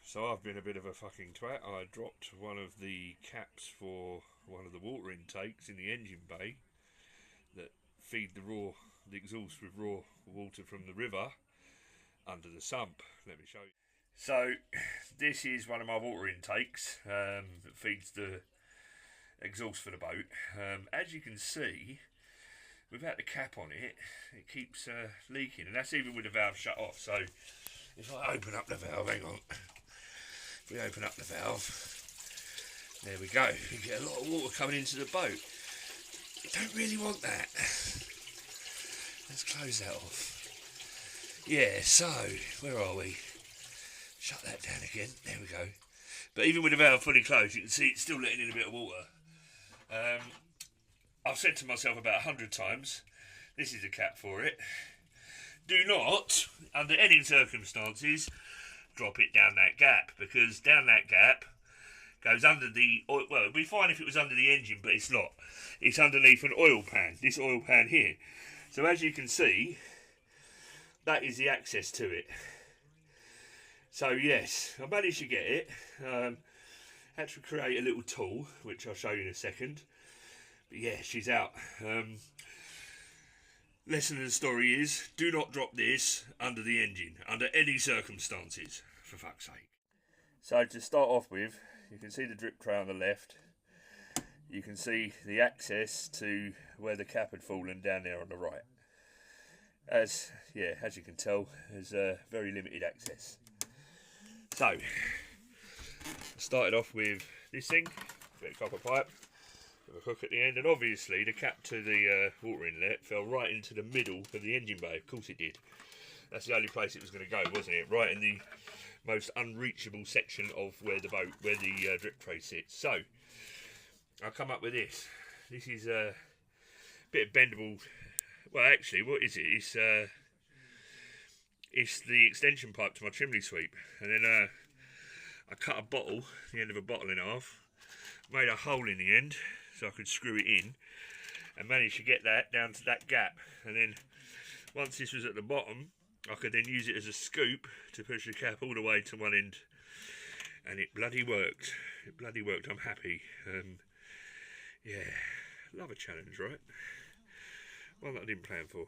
So I've been a bit of a fucking twat. I dropped one of the caps for one of the water intakes in the engine bay that feed the exhaust with raw water from the river under the sump. Let me show you. So this is one of my water intakes that feeds the exhaust for the boat. As you can see, without the cap on it, it keeps leaking, and that's even with the valve shut off. So if I open up the valve, hang on. If we open up the valve, there we go. You get a lot of water coming into the boat. You don't really want that. Let's close that off. Yeah, so, where are we? Shut that down again. There we go. But even with the valve fully closed, you can see it's still letting in a bit of water. I've said to myself about 100 times, this is a cap for it. Do not, under any circumstances, drop it down that gap, because down that gap goes under the oil. Well, it'd be fine if it was under the engine, but it's not. It's underneath an oil pan, this oil pan here. So as you can see, that is the access to it. So yes, I managed to get it. Had to create a little tool, which I'll show you in a second. But yeah, she's out. Lesson of the story is, do not drop this under the engine, under any circumstances, for fuck's sake. So to start off with, you can see the drip tray on the left. You can see the access to where the cap had fallen down there on the right. As you can tell, there's very limited access. So, I started off with this thing, a bit of copper pipe, with a hook at the end, and obviously the cap to the water inlet fell right into the middle of the engine bay. Of course it did. That's the only place it was going to go, wasn't it? Right in the most unreachable section of where the drip tray sits. So I'll come up with this. This is a bit of bendable. Well, actually, what is it? It's the extension pipe to my chimney sweep, and then I cut a bottle, the end of a bottle in half, made a hole in the end so I could screw it in, and managed to get that down to that gap. And then once this was at the bottom, I could then use it as a scoop to push the cap all the way to one end, and it bloody worked. It bloody worked. I'm happy. Yeah, love a challenge, right? One that I didn't plan for.